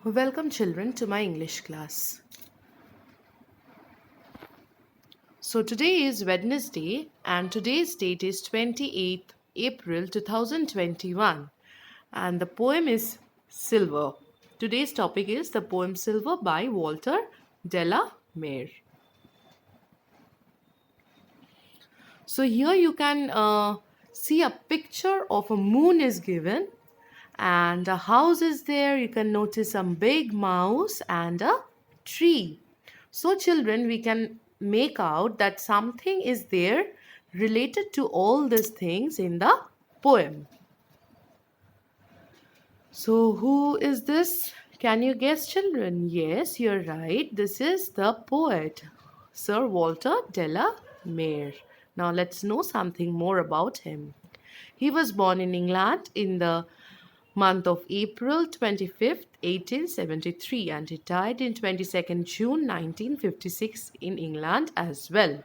Welcome children to my English class. So today is Wednesday and today's date is 28th April 2021 and the poem is Silver. Today's topic is the poem Silver by Walter Della Mare. So here you can see a picture of a moon is given and a house is there. You can notice some big mouse and a tree. So children, we can make out that something is there related to all these things in the poem. So who is this? Can you guess, children? Yes, you're right. This is the poet, Sir Walter Della Mare. Now let's know something more about him. He was born in England in the month of April 25th, 1873, and he died in 22nd June 1956 in England as well.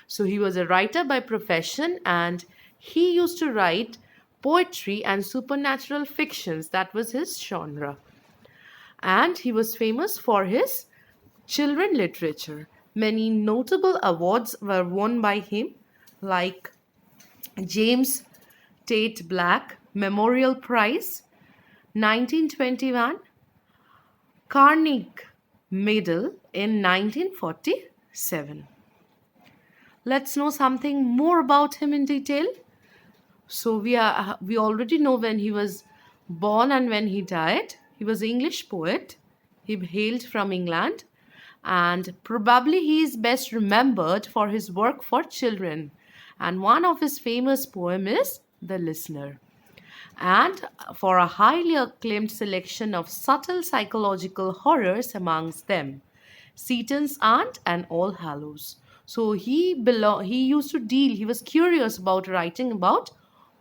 So he was a writer by profession and he used to write poetry and supernatural fictions. That was his genre. And he was famous for his children literature. Many notable awards were won by him, like James Tate Black Memorial Prize 1921, Carnegie Medal in 1947. Let's know something more about him in detail. So we already know when he was born and when he died. He was an English poet. He hailed from England and probably he is best remembered for his work for children. And one of his famous poem is The Listener. And for a highly acclaimed selection of subtle psychological horrors amongst them, Satan's Aunt and All Hallows. So he was curious about writing about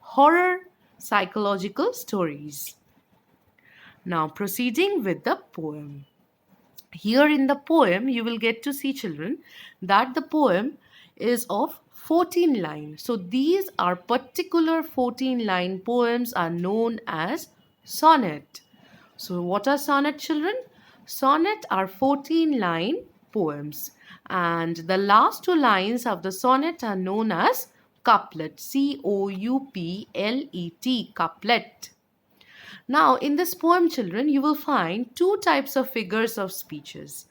horror psychological stories. Now proceeding with the poem. Here in the poem you will get to see, children, that the poem is of 14 lines. So these are particular 14-line poems are known as sonnet. So what are sonnet, children? Sonnet are 14-line poems and the last two lines of the sonnet are known as couplet. Couplet, couplet. Now in this poem, children, you will find two types of figures of speeches.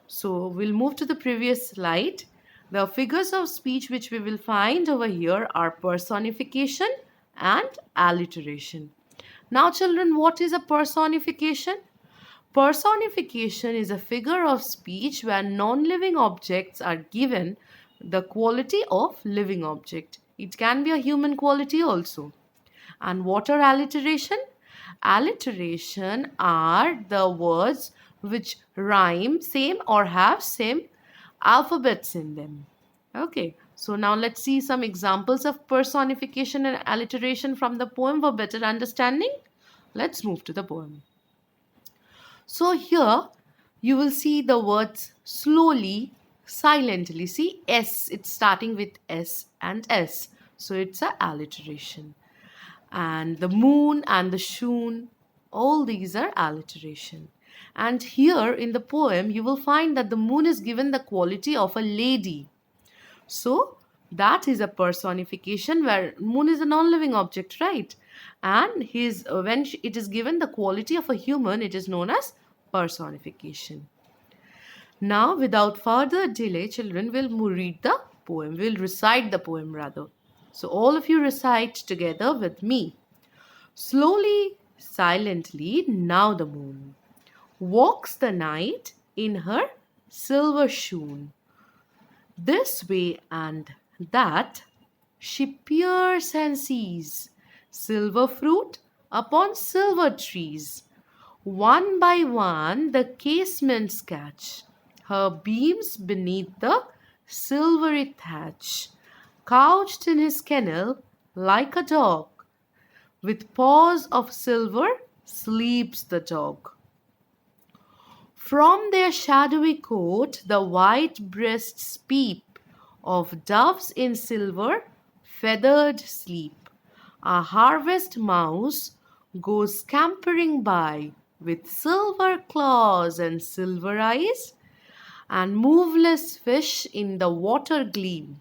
So we'll move to the previous slide. The figures of speech which we will find over here are personification and alliteration. Now children, what is a personification? Personification is a figure of speech where non-living objects are given the quality of living object. It can be a human quality also. And what are alliteration? Alliteration are the words which rhyme same or have same alphabets in them. Okay, so now let's see some examples of personification and alliteration from the poem for better understanding. Let's move to the poem. So here you will see the words slowly, silently. See S, it's starting with S and S. So it's a alliteration. And the moon and the shoon, all these are alliteration. And here in the poem you will find that the moon is given the quality of a lady. So that is a personification where moon is a non-living object, right? And it is given the quality of a human, it is known as personification. Now without further delay, children, will read the poem. We'll recite the poem rather. So all of you recite together with me. Slowly, silently, now the moon walks the night in her silver shoon. This way and that she peers and sees silver fruit upon silver trees. One by one the casements catch her beams beneath the silvery thatch. Couched in his kennel like a dog, with paws of silver sleeps the dog. From their shadowy coat the white breasts peep of doves in silver feathered sleep. A harvest mouse goes scampering by with silver claws and silver eyes, and moveless fish in the water gleam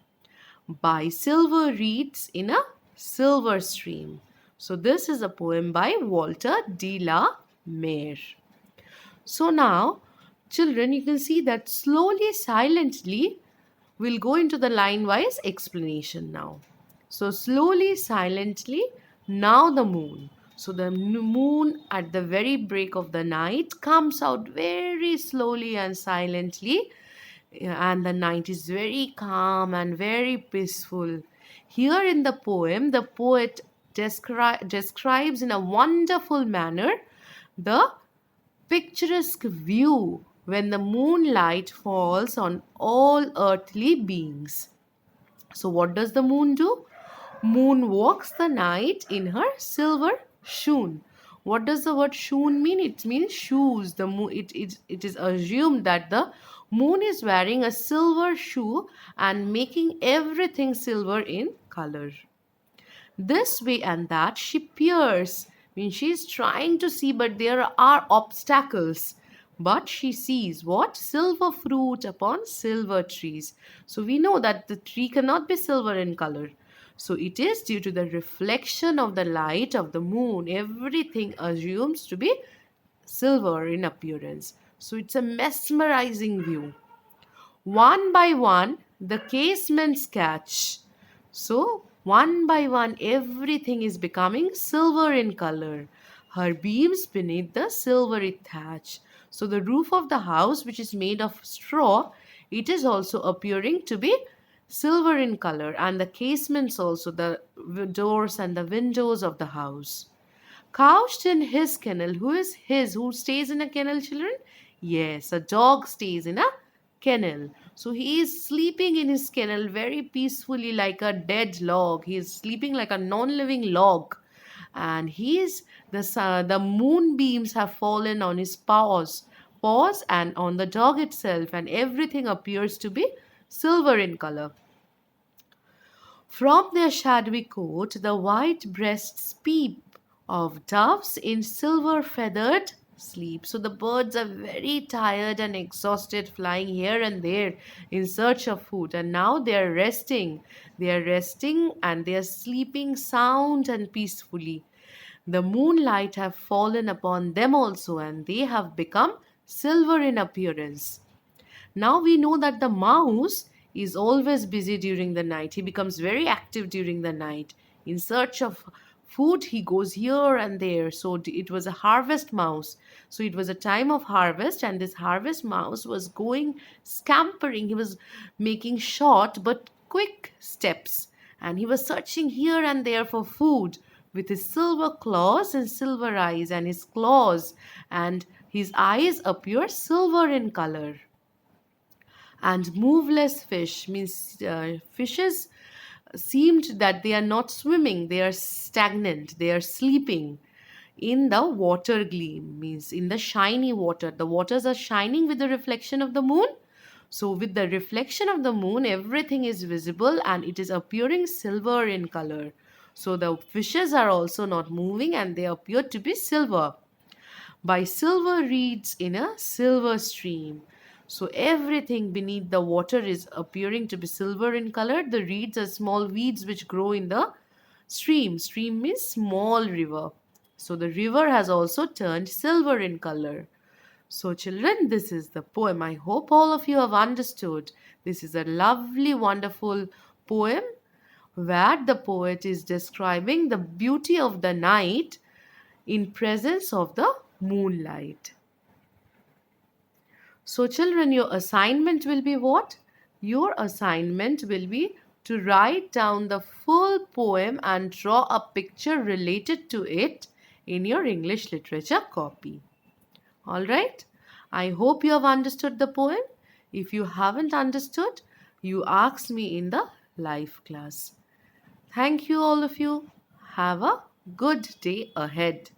by silver reeds in a silver stream. So, this is a poem by Walter de la Mare. So, now, children, you can see that slowly, silently, we'll go into the line wise explanation now. So, slowly, silently, now the moon. So, the moon at the very break of the night comes out very slowly and silently, and the night is very calm and very peaceful. Here in the poem, the poet describes in a wonderful manner the picturesque view when the moonlight falls on all earthly beings. So, what does the moon do? Moon walks the night in her silver shoon. What does the word shoon mean? It means shoes. The moon, it is assumed that the moon is wearing a silver shoe and making everything silver in color. This way and that she peers. Means she is trying to see, but there are obstacles. But she sees what? Silver fruit upon silver trees. So we know that the tree cannot be silver in color. So it is due to the reflection of the light of the moon. Everything assumes to be silver in appearance. So it's a mesmerizing view. One by one, the casements catch. So, one by one, everything is becoming silver in color. Her beams beneath the silvery thatch. So, the roof of the house, which is made of straw, it is also appearing to be silver in color, and the casements also, the doors and the windows of the house. Couched in his kennel. Who is his? Who stays in a kennel, children? Yes, a dog stays in a kennel. So he is sleeping in his kennel very peacefully like a dead log. He is sleeping like a non-living log. And the moonbeams have fallen on his paws and on the dog itself, and everything appears to be silver in color. From their shadowy coat, the white breasts peep of doves in silver feathered sleep. So the birds are very tired and exhausted, flying here and there in search of food. And now they are resting. They are resting and they are sleeping sound and peacefully. The moonlight have fallen upon them also, and they have become silver in appearance. Now we know that the mouse is always busy during the night. He becomes very active during the night. In search of food, he goes here and there. So it was a harvest mouse. So it was a time of harvest, and this harvest mouse was going scampering. He was making short but quick steps, and he was searching here and there for food with his silver claws and silver eyes, and his claws and his eyes appear silver in color. And moveless fish means fishes seemed that they are not swimming, they are stagnant, they are sleeping in the water gleam, means in the shiny water. The waters are shining with the reflection of the moon. So with the reflection of the moon, everything is visible and it is appearing silver in color. So the fishes are also not moving and they appear to be silver. By silver reeds in a silver stream. So everything beneath the water is appearing to be silver in color. The reeds are small weeds which grow in the stream. Stream means small river. So the river has also turned silver in color. So children, this is the poem. I hope all of you have understood. This is a lovely, wonderful poem where the poet is describing the beauty of the night in presence of the moonlight. So, children, your assignment will be what? Your assignment will be to write down the full poem and draw a picture related to it in your English literature copy. All right? I hope you have understood the poem. If you haven't understood, you ask me in the live class. Thank you, all of you. Have a good day ahead.